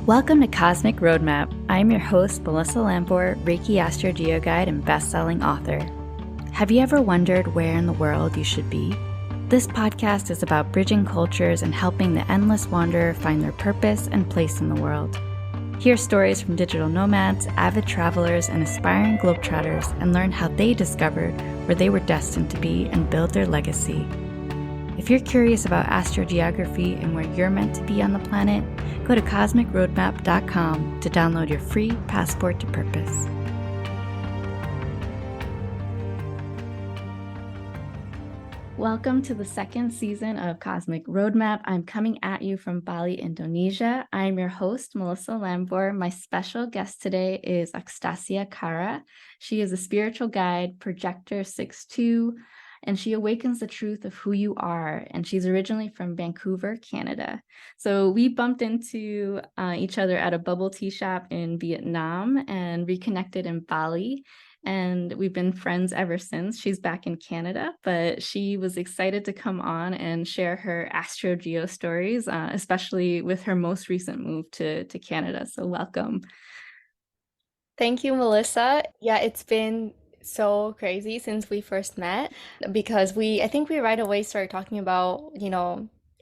Welcome to Cosmic Roadmap. I'm your host, Melissa Lamport, Reiki Astrogeo Guide and best-selling author. Have you ever wondered where in the world you should be? This podcast is about bridging cultures and helping the endless wanderer find their purpose and place in the world. Hear stories from digital nomads, avid travelers, and aspiring globetrotters, and learn how they discovered where they were destined to be and build their legacy. If you're curious about astrogeography and where you're meant to be on the planet, go to cosmicroadmap.com to download your free passport to purpose. Welcome to the second season of Cosmic Roadmap. I'm coming at you from Bali, Indonesia. I'm your host, Melissa Lamport. My special guest today is Axtaxia Kara. She is a spiritual guide, projector 6'2", and she awakens the truth of who you are. And she's originally from Vancouver, Canada. So we bumped into each other at a bubble tea shop in Vietnam and reconnected in Bali. And we've been friends ever since. She's back in Canada, but she was excited to come on and share her astrogeo stories, especially with her most recent move to Canada. So welcome. Thank you, Melissa. Yeah, it's been so crazy since we first met because I think we right away started talking about,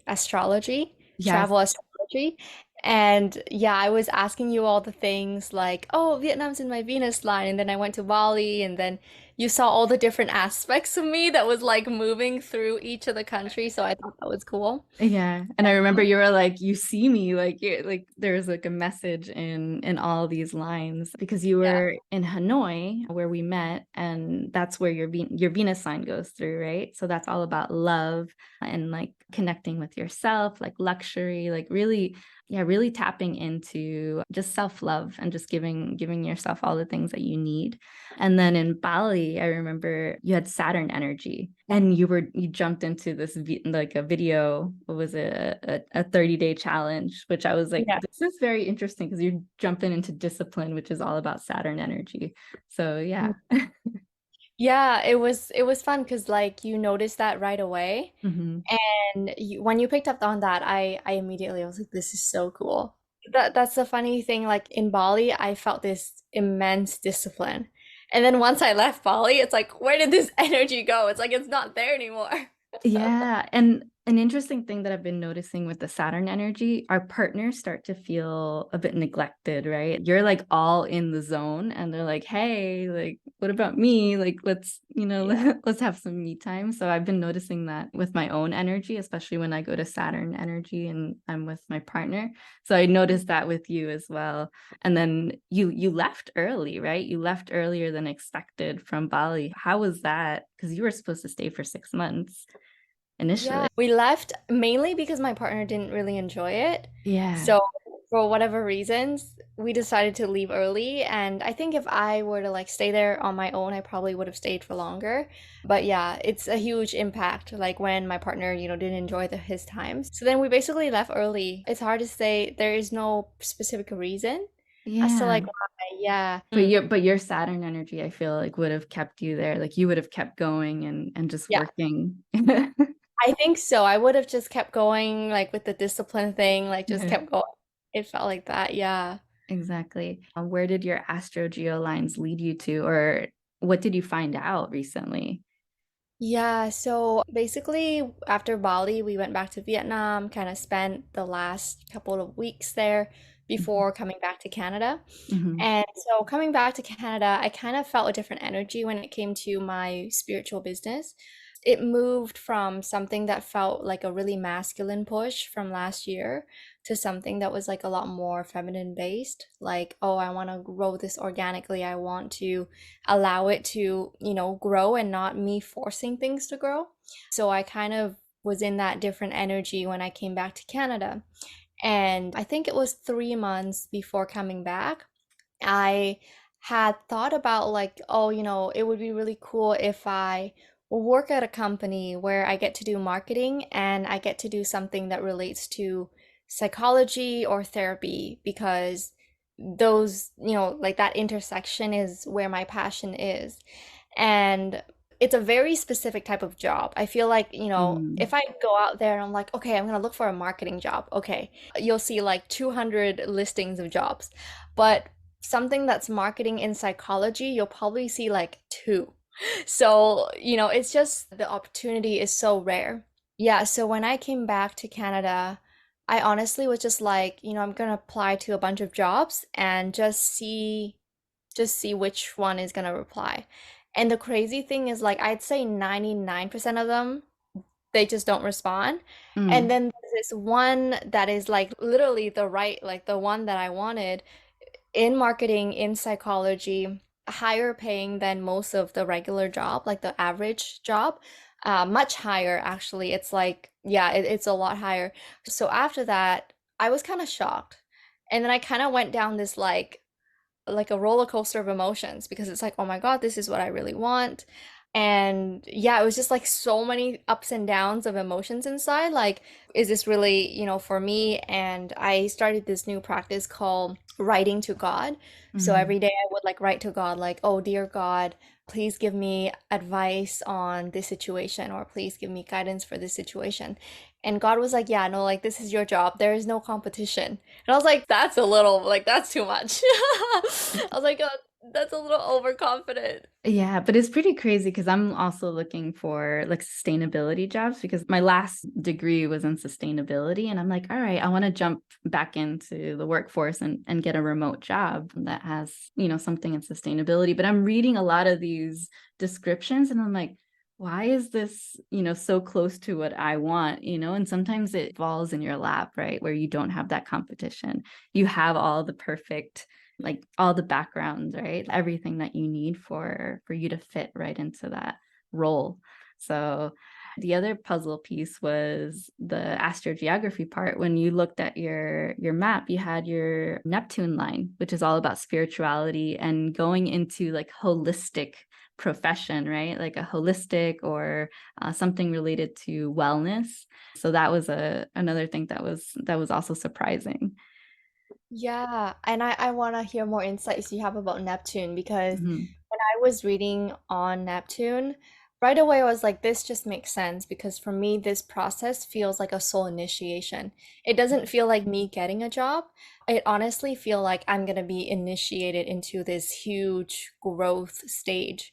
astrology, Yes. travel astrology. And yeah, I was asking you all the things like, oh, Vietnam's in my Venus line. And then I went to Bali, and then you saw all the different aspects of me that was like moving through each of the countries. So I thought that was cool. Yeah. And I remember you were like, you see me, like there's like a message in all these lines because you Yeah. were in Hanoi where we met, and that's where your Venus sign goes through, right? So that's all about love and like connecting with yourself, like luxury, like really, yeah, really tapping into just self-love and just giving yourself all the things that you need. And then in Bali, I remember you had Saturn energy, and you jumped into this like a video. What was it? A 30-day challenge, which I was like, Yeah. this is very interesting because you're jumping into discipline, which is all about Saturn energy. So yeah. Yeah, it was fun because like you noticed that right away. Hmm. And when you picked up on that, I immediately was like, this is so cool. That's the funny thing. Like in Bali, I felt this immense discipline. And then once I left Bali, it's like, where did this energy go? It's like it's not there anymore. So Yeah, and an interesting thing that I've been noticing with the Saturn energy, our partners start to feel a bit neglected, right? You're like all in the zone, and they're like, "Hey, like, what about me? Like, let's, yeah. let's have some me time." So I've been noticing that with my own energy, especially when I go to Saturn energy and I'm with my partner. So I noticed that with you as well. And then you left early, right? You left earlier than expected from Bali. How was that? Because you were supposed to stay for 6 months initially. Yeah, we left mainly because my partner didn't really enjoy it. Yeah. So for whatever reasons, we decided to leave early. And I think if I were to like stay there on my own, I probably would have stayed for longer. But yeah, it's a huge impact, like when my partner, didn't enjoy his times. So then we basically left early. It's hard to say. There is no specific reason as to Yeah. like why. Yeah. But your Saturn energy, I feel like would have kept you there. Like you would have kept going and just Yeah. working. I think so. I would have just kept going, like with the discipline thing, like just Yeah, kept going. It felt like that. Yeah. exactly. Where did your astro geo lines lead you to, or what did you find out recently? Yeah. So basically, after Bali, we went back to Vietnam, kind of spent the last couple of weeks there before coming back to Canada. Mm-hmm. And so coming back to Canada, I kind of felt a different energy when it came to my spiritual business. It moved from something that felt like a really masculine push from last year to something that was like a lot more feminine based. Like, oh, I want to grow this organically. I want to allow it to, grow and not me forcing things to grow. So I kind of was in that different energy when I came back to Canada. And I think it was 3 months before coming back. I had thought about like, oh, it would be really cool if I work at a company where I get to do marketing and I get to do something that relates to psychology or therapy because those, like that intersection is where my passion is. And It's a very specific type of job. I feel like, Mm, if I go out there and I'm like, okay, I'm gonna look for a marketing job. Okay, you'll see like 200 listings of jobs. But something that's marketing in psychology, you'll probably see like two. So, it's just the opportunity is so rare. Yeah, so when I came back to Canada, I honestly was just like, I'm gonna apply to a bunch of jobs and just see which one is gonna reply. And the crazy thing is like I'd say 99% of them they just don't respond. And mm, then there's this one that is like literally like the one that I wanted in marketing, in psychology, higher paying than most of the regular job, like the average job. Much higher actually. It's like, yeah, it's a lot higher. So after that, I was kind of shocked. And then I kind of went down this like a roller coaster of emotions because it's like, oh my God, this is what I really want. And yeah, it was just like so many ups and downs of emotions inside. Like, is this really, for me? And I started this new practice called writing to God. So mm. every day I would like write to God, like, oh, dear God, please give me advice on this situation, or please give me guidance for this situation. And God was like, yeah, no, like, this is your job. There is no competition. And I was like, that's a little, like, that's too much. I was like, that's a little overconfident. Yeah, but it's pretty crazy because I'm also looking for like sustainability jobs because my last degree was in sustainability. And I'm like, all right, I want to jump back into the workforce and get a remote job that has, something in sustainability. But I'm reading a lot of these descriptions and I'm like, why is this, so close to what I want, and sometimes it falls in your lap, right? Where you don't have that competition. You have all the perfect like all the backgrounds, right? Everything that you need for you to fit right into that role. So the other puzzle piece was the astrogeography part. When you looked at your map, you had your Neptune line, which is all about spirituality and going into like holistic profession, right? Like a holistic or something related to wellness. So that was another thing that was also surprising. Yeah, and I want to hear more insights you have about Neptune because Mhm. when I was reading on Neptune, right away I was like, this just makes sense because for me, this process feels like a soul initiation. It doesn't feel like me getting a job. It honestly feel like I'm gonna be initiated into this huge growth stage.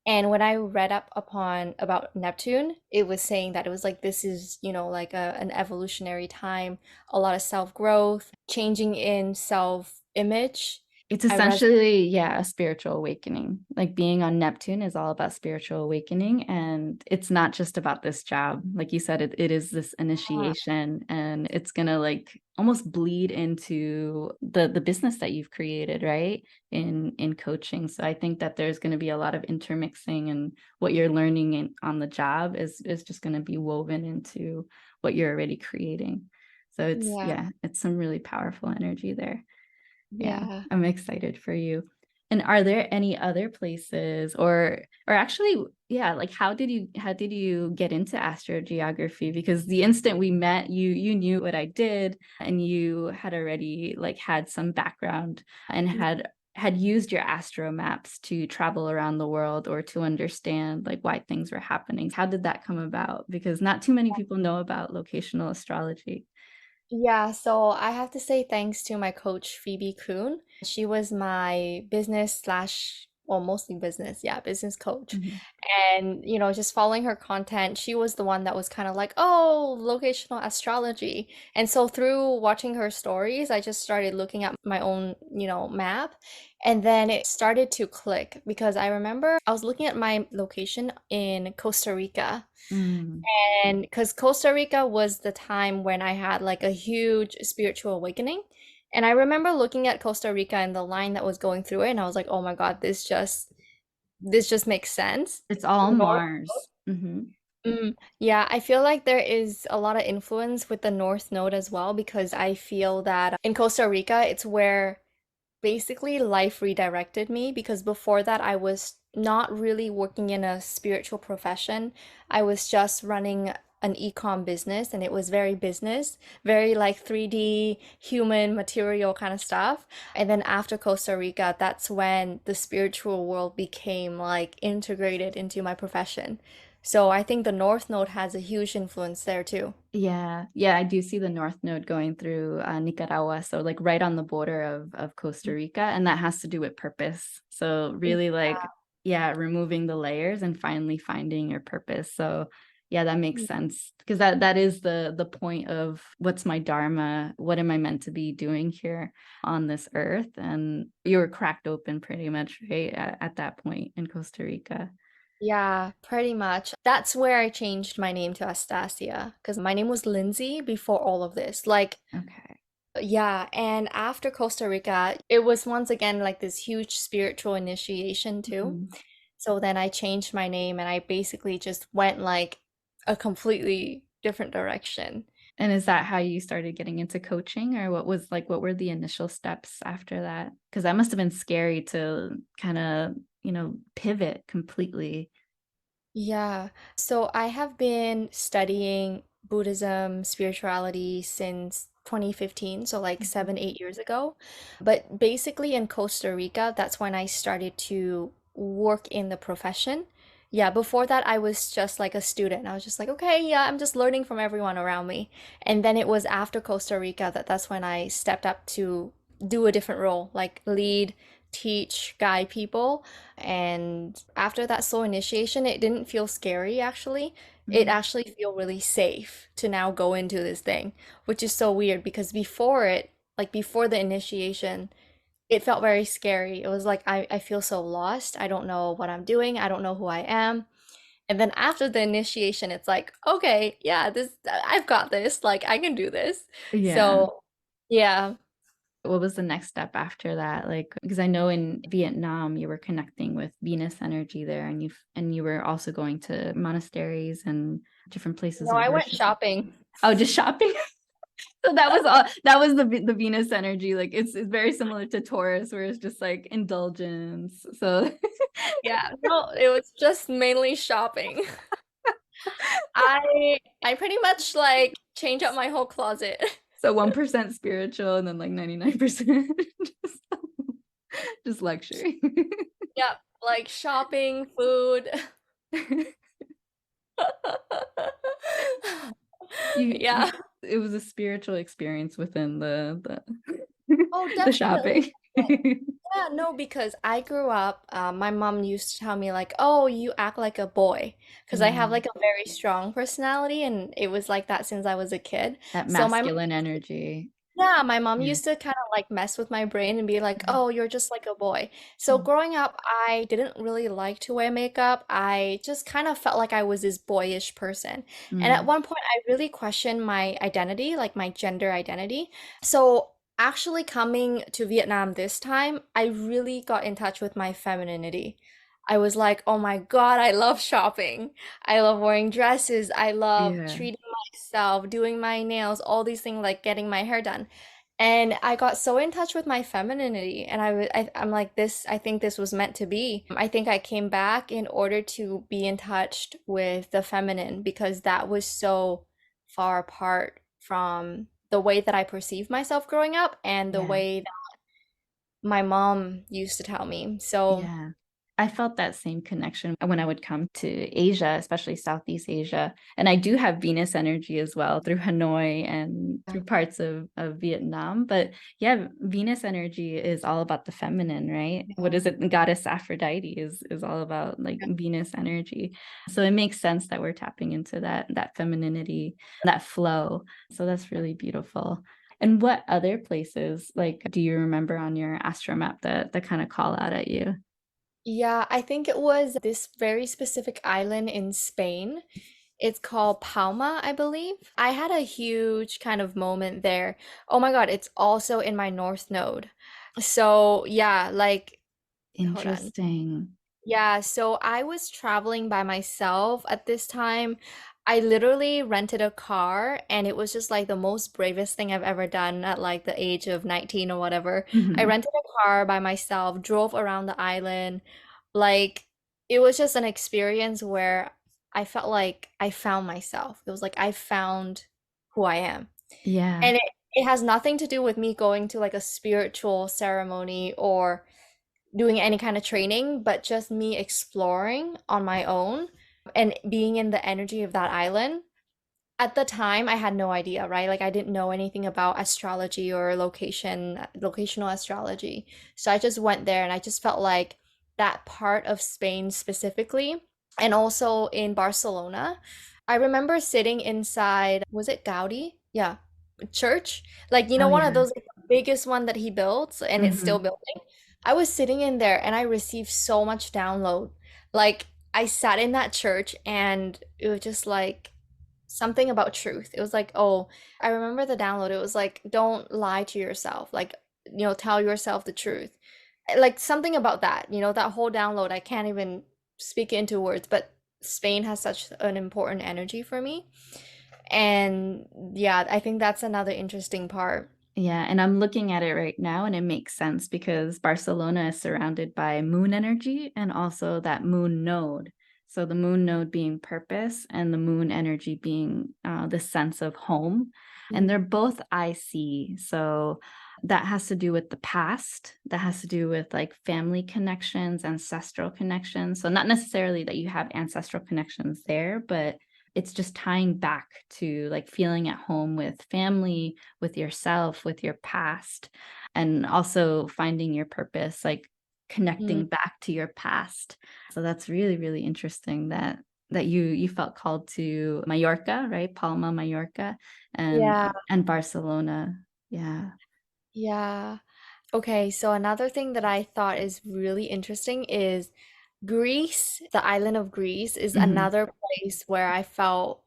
And when I read up upon about Neptune, it was saying that it was like this is, like an evolutionary time, a lot of self-growth, changing in self-image. It's I res essentially, yeah, a spiritual awakening. Like being on Neptune is all about spiritual awakening. And it's not just about this job. Like you said, it is this initiation and it's gonna like almost bleed into the business that you've created, right? In coaching. So I think that there's gonna be a lot of intermixing and what you're learning on the job is just gonna be woven into what you're already creating. So it's yeah, yeah, it's some really powerful energy there. Yeah, yeah. I'm excited for you. And are there any other places or actually, yeah, like how did you get into astrogeography? Because the instant we met, you knew what I did and you had already like had some background and had used your astromaps to travel around the world or to understand like why things were happening. How did that come about? Because not too many people know about locational astrology. Yeah, so I have to say thanks to my coach, Phoebe Kuhn. She was my business slash, well, mostly business, yeah, business coach. Mhm. And, just following her content, she was the one that was kind of like, oh, locational astrology. And so through watching her stories, I just started looking at my own, map. And then it started to click because I remember I was looking at my location in Costa Rica. Mm. And because Costa Rica was the time when I had like a huge spiritual awakening. And I remember looking at Costa Rica and the line that was going through it, and I was like, oh my God, this just makes sense. It's all North, Mars. Mhm. yeah, I feel like there is a lot of influence with the North Node as well because I feel that in Costa Rica, it's where basically life redirected me because before that I was not really working in a spiritual profession. I was just running an e-com business, and it was very business, very like 3D human material kind of stuff. And then after Costa Rica, that's when the spiritual world became like integrated into my profession. So I think the North Node has a huge influence there too. Yeah, yeah, I do see the North Node going through Nicaragua, so like right on the border of Costa Rica, and that has to do with purpose. So really like, yeah, removing the layers and finally finding your purpose. So yeah, that makes Yeah. sense because that is the point of what's my dharma, what am I meant to be doing here on this earth? And you were cracked open pretty much, right, at that point in Costa Rica. Yeah, pretty much. That's where I changed my name to Astasia because my name was Lindsay before all of this. Like, Okay. yeah, and after Costa Rica, it was once again like this huge spiritual initiation too. Mhm. So then I changed my name and I basically just went like a completely different direction. And is that how you started getting into coaching, or what were the initial steps after that? Because that must have been scary to kind of, pivot completely. Yeah. So I have been studying Buddhism, spirituality since 2015, so like Mhm. 7, 8 years ago. But basically in Costa Rica, that's when I started to work in the profession. Yeah, before that, I was just like a student. I was just like, okay, yeah, I'm just learning from everyone around me. And then it was after Costa Rica that's when I stepped up to do a different role, like lead, teach, guide people. And after that soul initiation, it didn't feel scary actually. It Mhm. actually feel really safe to now go into this thing, which is so weird because before it, like before the initiation, it felt very scary. It was like I feel so lost. I don't know what I'm doing. I don't know who I am. And then after the initiation, it's like, okay, yeah, this I've got this. Like I can do this. Yeah. So, yeah. What was the next step after that? Like, because I know in Vietnam you were connecting with Venus energy there, and you were also going to monasteries and different places No, of I went worship. shopping. Oh, just shopping. So that was all. That was the Venus energy. Like it's very similar to Taurus, where it's just like indulgence. So Yeah, no, it was just mainly shopping. I pretty much like change up my whole closet. so 1% spiritual, and then like 99% just, just luxury. Yep, like shopping, food. You Yeah. it was a spiritual experience within Oh, the definitely. shopping. Yeah, no, because I grew up, my mom used to tell me like, "Oh, you act like a boy," because I Yeah, have like a very strong personality, and it was like that since I was a kid. that So my mom masculine energy. Yeah, my mom Yeah. used to kind of like mess with my brain and be like, Mhm. "Oh, you're just like a boy." So growing up, I didn't really like to wear makeup. I just kind of felt like I was this boyish person. And at Mm, one point, I really questioned my identity, like my gender identity. So actually coming to Vietnam this time, I really got in touch with my femininity. I was like, "Oh my God, I love shopping. I love wearing dresses. I love yeah. treating myself, doing my nails, all these things like getting my hair done." And I got so in touch with my femininity, and I'm like this. I think this was meant to be. I think I came back in order to be in touch with the feminine because that was so far apart from the way that I perceived myself growing up and the Yeah. way that my mom used to tell me. So, Yeah. I felt that same connection when I would come to Asia, especially Southeast Asia. And I do have Venus energy as well through Hanoi and yeah. through parts of Vietnam. But yeah, Venus energy is all about the feminine, right? What is it? Goddess Aphrodite is all about like Venus energy. So it makes sense that we're tapping into that femininity, that flow. So that's really beautiful. And what other places like do you remember on your astromap that kind of call out at you? Yeah, I think it was this very specific island in Spain. It's called Palma, I believe. I had a huge kind of moment there. Oh my God, it's also in my North Node. So, yeah, like, hold on. Interesting. Yeah, so I was traveling by myself at this time. I literally rented a car, and it was just like the most bravest thing I've ever done at like the age of 19 or whatever. I Mhm. rented a car by myself, drove around the island. Like, it was just an experience where I felt like I found myself. It was like I found who I am. Yeah. And it has nothing to do with me going to like a spiritual ceremony or doing any kind of training, but just me exploring on my own and being in the energy of that island. At the time, I had no idea, right? Like I didn't know anything about astrology or locational astrology. So I just went there and I just felt like that part of Spain specifically, and also in Barcelona. I remember sitting inside, was it Gaudi? Yeah, church. Like, Oh, one of yeah. those like, biggest one that he built and it's still Hmm. building. I was sitting in there and I received so much download. Like I sat in that church and it was just like something about truth. It was like, oh, I remember the download. It was like, don't lie to yourself. Like, tell yourself the truth. Like something about that, that whole download. I can't even speak it into words, but Spain has such an important energy for me. And yeah, I think that's another interesting part. Yeah, and I'm looking at it right now and it makes sense because Barcelona is surrounded by moon energy and also that moon node. So the moon node being purpose and the moon energy being the sense of home. And they're Mm. both IC. So that has to do with the past. That has to do with like family connections, ancestral connections. So not necessarily that you have ancestral connections there, but it's just tying back to like feeling at home with family, with yourself, with your past, and also finding your purpose, like Mm. connecting back to your past. So that's really, really interesting that you felt called to Mallorca, right? Palma, Mallorca, Yeah, and Barcelona. Yeah. yeah. Okay, so another thing that I thought is really interesting is Greece, the island of Greece, is Hmm. another place where I felt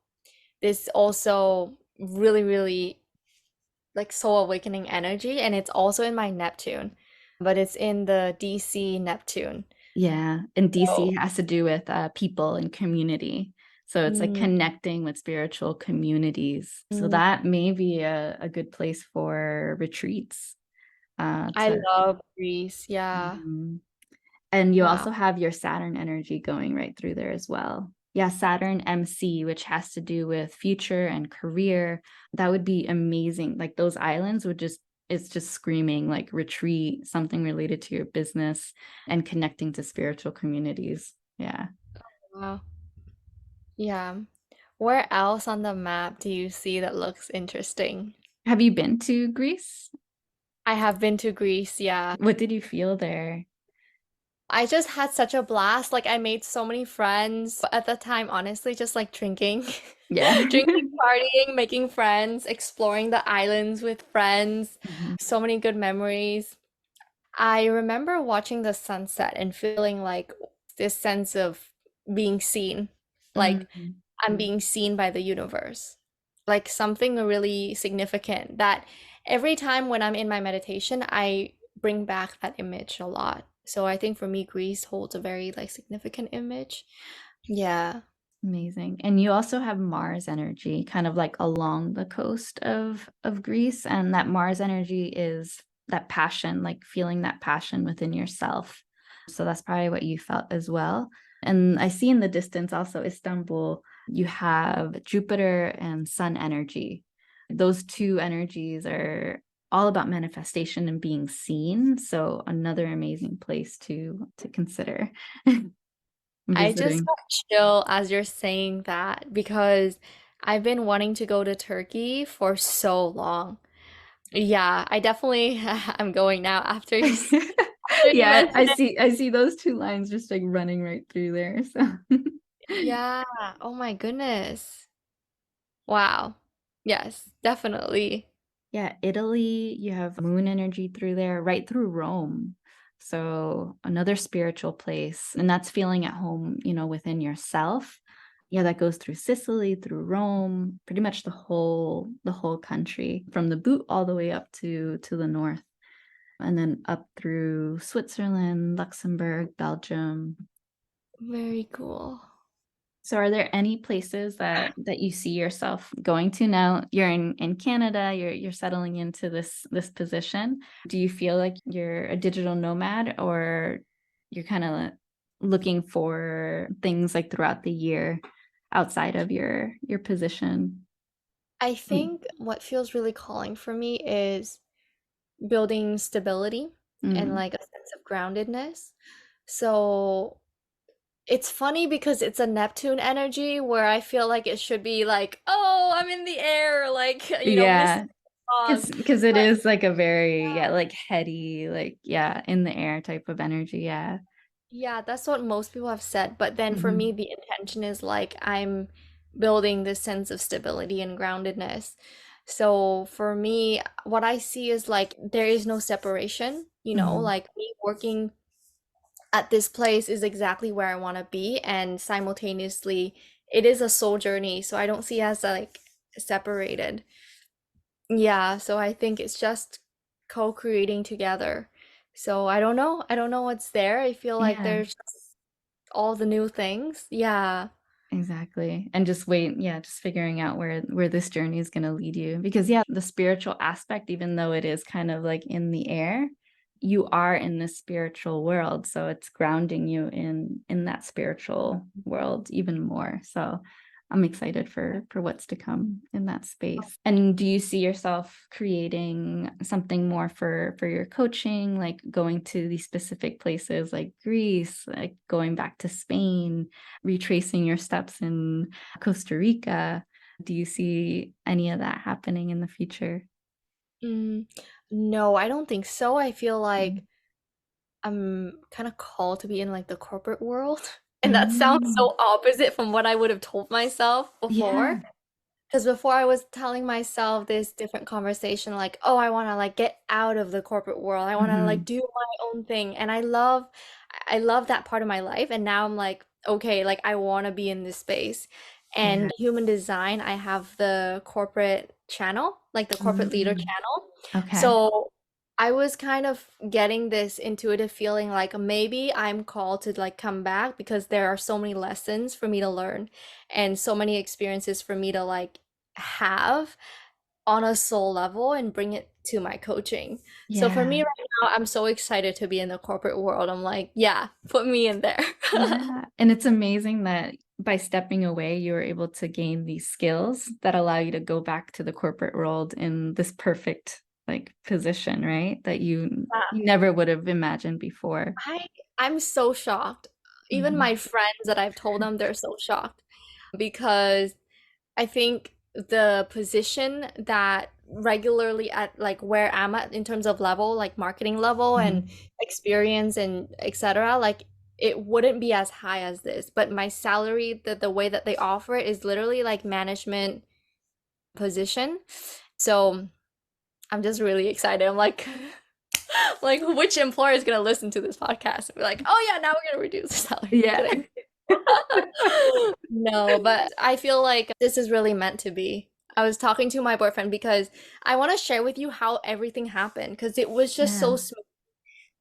this also really, really like soul awakening energy, and it's also in my Neptune, but it's in the DC Neptune. Yeah. And DC So, has to do with people and community. So it's like mm, connecting with spiritual communities. So mm, that may be a good place for retreats. I To love Greece. Yeah. Mhm. And you Wow. also have your Saturn energy going right through there as well. Yeah, Saturn MC, which has to do with future and career. That would be amazing. Like those islands would just, it's just screaming like retreat, something related to your business and connecting to spiritual communities. Yeah. Wow. Yeah. Where else on the map do you see that looks interesting? Have you been to Greece? I have been to Greece, yeah. What did you feel there? I just had such a blast. Like I made so many friends at the time, honestly, just like drinking, Yeah. drinking, partying, making friends, exploring the islands with friends. Mhm. So many good memories. I remember watching the sunset and feeling like this sense of being seen. Like Mhm. I'm being seen by the universe. Like something really significant that every time when I'm in my meditation, I bring back that image a lot. So I think for me, Greece holds a very like significant image. Yeah. Amazing. And you also have Mars energy kind of like along the coast of Greece, and that Mars energy is that passion, like feeling that passion within yourself. So that's probably what you felt as well. And I see in the distance also Istanbul, you have Jupiter and Sun energy. Those two energies are all about manifestation and being seen. So another amazing place to consider I just visiting. got chill as you're saying that because I've been wanting to go to Turkey for so long. Yeah, I definitely am going now after you Yeah, mentioned it. I see those two lines just like running right through there. So Yeah. Oh my goodness. Wow. Yes, definitely. yeah, Italy, you have moon energy through there, right through Rome. So another spiritual place, and that's feeling at home, within yourself. Yeah, that goes through Sicily, through Rome, pretty much the whole country, from the boot all the way up to the north, and then up through Switzerland, Luxembourg, Belgium. Very cool. So are there any places that you see yourself going to now? You're in Canada, you're settling into this position. Do you feel like you're a digital nomad or you're kind of looking for things like throughout the year? outside of your position? I think what feels really calling for me is building stability and Mm. like a sense of groundedness. So it's funny because it's a Neptune energy where I feel like it should be like, oh, I'm in the air, like, missing Yeah, fog. because it But is like a very, yeah, like heady, like, yeah, in the air type of energy. Yeah. yeah, that's what most people have said. But then for me, Hmm. the intention is like I'm building this sense of stability and groundedness. So for me, what I see is like there is no separation, Hmm. like me working at this place is exactly where I want to be, and simultaneously, it is a soul journey. So I don't see as like separated. Yeah, so I think it's just co-creating together. So I don't know. I don't know what's there. I feel like Yeah. there's just all the new things. Yeah. Exactly. And just wait, yeah, just figuring out where this journey is going to lead you. Because yeah, the spiritual aspect, even though it is kind of like in the air, you are in this spiritual world, so it's grounding you in that spiritual world even more. So I'm excited for what's to come in that space. And do you see yourself creating something more for your coaching, like going to these specific places like Greece, like going back to Spain, retracing your steps in Costa Rica? Do you see any of that happening in the future? Mm, no, I don't think so. I feel Mm. like I'm kind of called to be in like the corporate world. And that sounds Mm. so opposite from what I would have told myself before. Yeah. Because before I was telling myself this different conversation, like, oh, I want to like get out of the corporate world. I want to like Hmm. do my own thing. And I love that part of my life. And now I'm like, okay, like I want to be in this space. Yeah. And human design, I have the corporate channel, like the corporate leader Mm. channel. Okay. So I was kind of getting this intuitive feeling like maybe I'm called to like come back because there are so many lessons for me to learn and so many experiences for me to like have on a soul level and bring it to my coaching. So for Yeah. me right now, I'm so excited to be in the corporate world. I'm like, yeah, put me in there. Yeah. And it's amazing that by stepping away, you were able to gain these skills that allow you to go back to the corporate world in this perfect like position, right? That you never would have imagined before. I I'm so shocked. Even Mhm. my friends that I've told them, they're so shocked because I think the position that regularly at like where I'm at in terms of level, like marketing level and Mhm. experience and etc., like it wouldn't be as high as this. But my salary, the way that they offer it is literally like management position. So I'm just really excited. I'm like, like which employer is gonna listen to this podcast and be like, oh yeah, now we're gonna reduce the salary. Yeah. Kidding. No, but I feel like this is really meant to be. I was talking to my boyfriend because I want to share with you how everything happened because it was just Yeah. so smooth.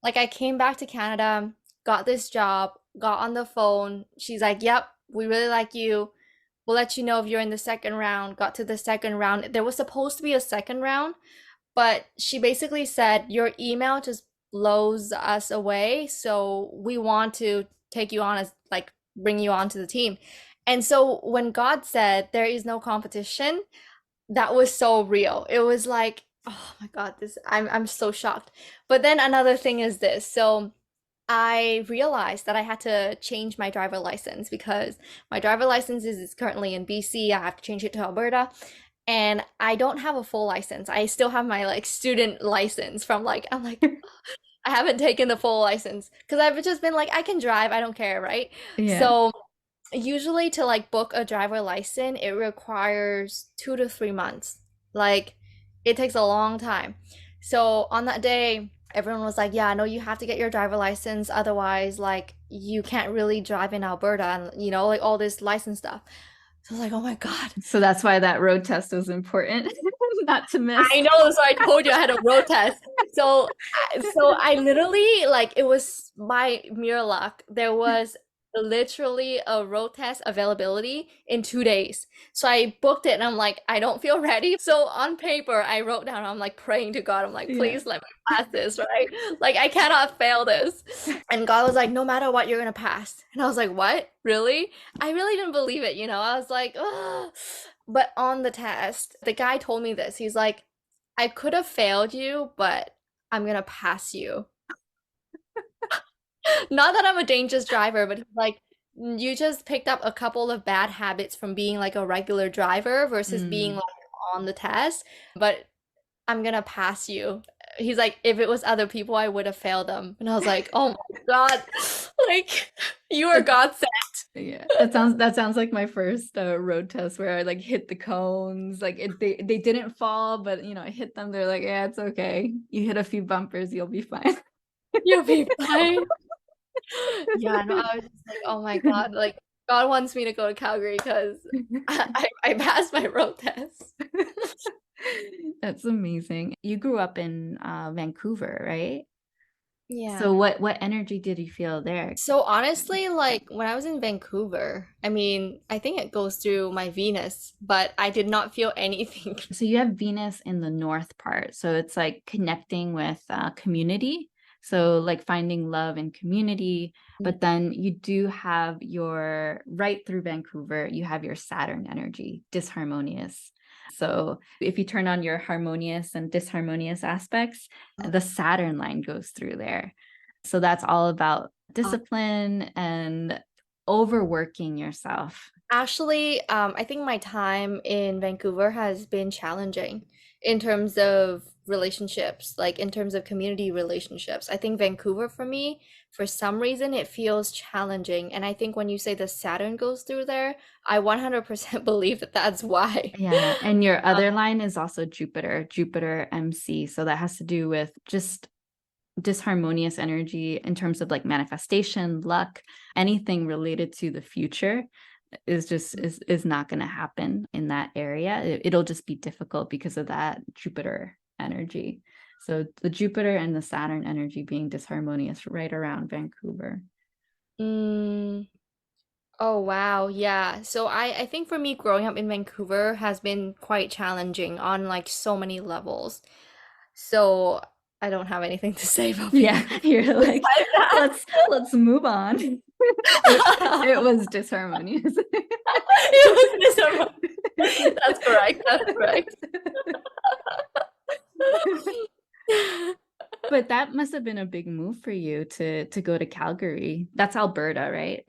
Like I came back to Canada, got this job, got on the phone. She's like, "Yep, we really like you. We'll let you know if you're in the second round." Got to the second round. There was supposed to be a second round, but she basically said, "Your email just blows us away, so we want to take you on as like bring you on to the team." And so when God said there is no competition, that was so real. It was like, oh my God, this I'm so shocked. But then another thing is this. So I realized that I had to change my driver license because my driver license is currently in BC. I have to change it to Alberta. And I don't have a full license. I still have my like student license from like I'm like I haven't taken the full license because I've just been like I can drive, I don't care, right? Yeah. So usually to like book a driver license, it requires 2 to 3 months. Like it takes a long time. So on that day, everyone was like, "Yeah, no, you have to get your driver license, otherwise, like you can't really drive in Alberta and like all this license stuff." So I was like, "Oh my God." So that's why that road test was important, not to miss. I know, so I told you I had a road test. So I literally like it was my mirror luck. There was literally a road test availability in 2 days. So I booked it and I'm like, I don't feel ready. So on paper, I wrote down, I'm like praying to God, I'm like, Yeah. please let me pass this, right? Like, I cannot fail this. And God was like, no matter what, you're gonna pass. And I was like, what? Really? I really didn't believe it, you know? I was like, oh. But on the test, the guy told me this. He's like, I could have failed you, but I'm gonna pass you. Not that I'm a dangerous driver, but he's like, you just picked up a couple of bad habits from being like a regular driver versus being Mm. like on the test, but I'm gonna pass you. He's like, if it was other people, I would have failed them. And I was like, oh my God, like you are That, God sent. yeah, that sounds like my first road test where I like hit the cones. Like they didn't fall, but I hit them. They're like, yeah, it's okay. You hit a few bumpers, you'll be fine. You'll be fine. Yeah, no, I was just like, oh my God, like God wants me to go to Calgary because I passed my road test. That's amazing. You grew up in Vancouver, right? So Yeah. what energy did you feel there? So honestly, like when I was in Vancouver, I mean, I think it goes through my Venus, but I did not feel anything. So you have Venus in the north part. So it's like connecting with community. So like finding love in community. But then you do have your right through Vancouver, you have your Saturn energy, disharmonious. So if you turn on your harmonious and disharmonious aspects, the Saturn line goes through there. So that's all about discipline and overworking yourself. Actually, I think my time in Vancouver has been challenging in terms of relationships, like in terms of community relationships. I think Vancouver for me, for some reason, it feels challenging. And I think when you say the Saturn goes through there, I 100% believe that that's why. Yeah. And your other line is also Jupiter, Jupiter MC. So that has to do with just disharmonious energy in terms of like manifestation, luck, anything related to the future is not going to happen in that area. It'll just be difficult because of that Jupiter energy. So the Jupiter and the Saturn energy being disharmonious right around Vancouver. Mm, oh wow, yeah. So I think for me growing up in Vancouver has been quite challenging on like so many levels. So I don't have anything to say about Yeah, Vancouver you're like, besides that. let's move on. It was disharmonious. It was miserable. That's correct. That's correct. But that must have been a big move for you to go to Calgary. That's Alberta, right?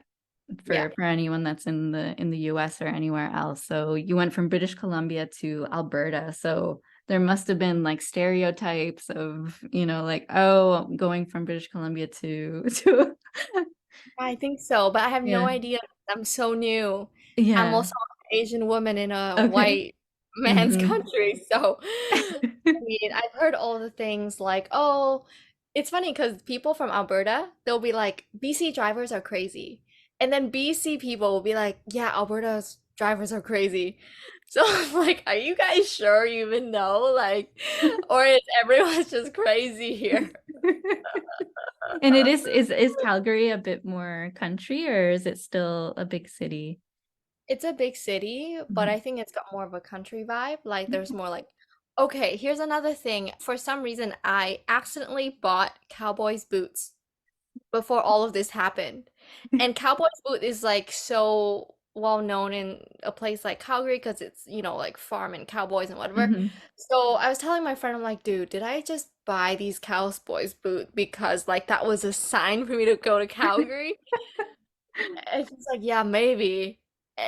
Yeah. For anyone that's in the US or anywhere else. So you went from British Columbia to Alberta. So there must have been like stereotypes of, like, oh, going from British Columbia to I think so, but I have no yeah. idea. I'm so new. I'm Yeah. also an Asian woman in a Okay. white man's Hmm. country. So, I mean, I've heard all the things like, oh, it's funny because people from Alberta, they'll be like, BC drivers are crazy. And then BC people will be like, yeah, Alberta's drivers are crazy. So I'm like, are you guys sure you even know? Like, or is everyone just crazy here? And it is Calgary a bit more country or is it still a big city? It's a big city, but Mhm. I think it's got more of a country vibe. Like there's more like, okay, here's another thing. For some reason, I accidentally bought Cowboys boots before all of this happened. And Cowboys boot is like so well known in a place like Calgary because it's, like farm and cowboys and whatever. Mhm. So I was telling my friend, I'm like, dude, did I just buy these Cowboys boot because like that was a sign for me to go to Calgary? And she's like, yeah, maybe.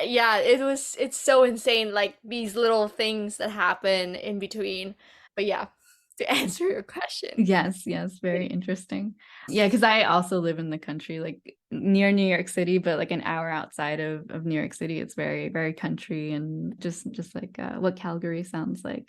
Yeah, it's so insane, like these little things that happen in between. But yeah, to answer your question. Yes, yes, very interesting. Yeah, because I also live in the country, like near New York City, but like an hour outside of New York City. It's very, very country and just like what Calgary sounds like.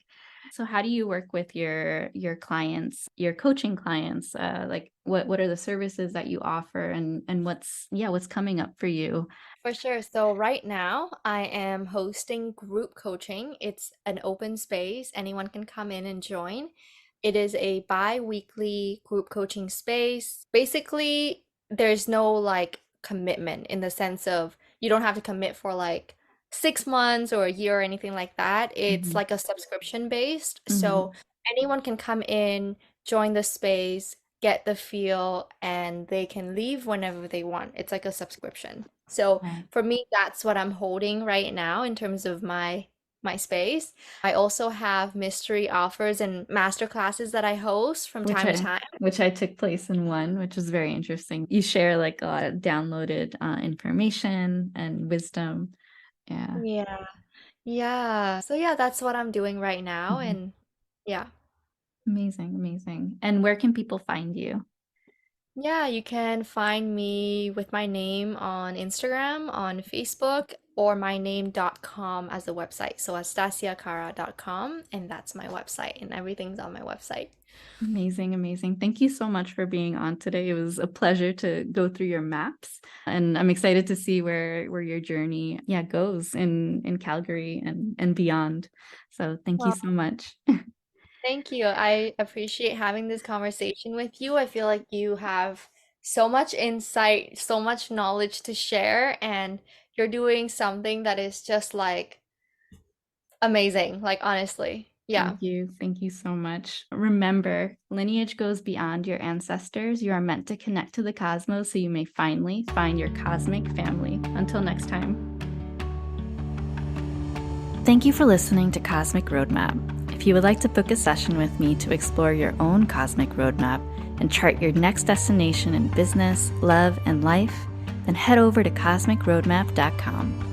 So how do you work with your clients, your coaching clients? Like what are the services that you offer and what's coming up for you? For sure. So right now, I am hosting group coaching. It's an open space. Anyone can come in and join. It is a bi-weekly group coaching space. Basically, there's no like commitment in the sense of you don't have to commit for like 6 months or a year or anything like that. It's Mhm. like a subscription based. So Mhm. anyone can come in, join the space, get the feel, and they can leave whenever they want. It's like a subscription. So Right. for me, that's what I'm holding right now in terms of my space. I also have mystery offers and master classes that I host from Which time to I time. which I took place in one, which was very interesting. You share like a lot of downloaded information and wisdom. Yeah. Yeah. Yeah. So yeah, that's what I'm doing right now. Mhm. And yeah. Amazing, amazing. And where can people find you? Yeah, you can find me with my name on Instagram, on Facebook, or myname.com as the website. So astasiakara.com, and that's my website, and everything's on my website. Amazing, amazing. Thank you so much for being on today. It was a pleasure to go through your maps, and I'm excited to see where your journey, yeah, goes in Calgary and beyond. So thank you Well, so much. thank you. I appreciate having this conversation with you. I feel like you have so much insight, so much knowledge to share, and you're doing something that is just like amazing, like honestly. Yeah. Thank you. Thank you so much. Remember, lineage goes beyond your ancestors. You are meant to connect to the cosmos so you may finally find your cosmic family. Until next time. Thank you for listening to Cosmic Roadmap. If you would like to book a session with me to explore your own cosmic roadmap and chart your next destination in business, love, and life, then head over to cosmicroadmap.com.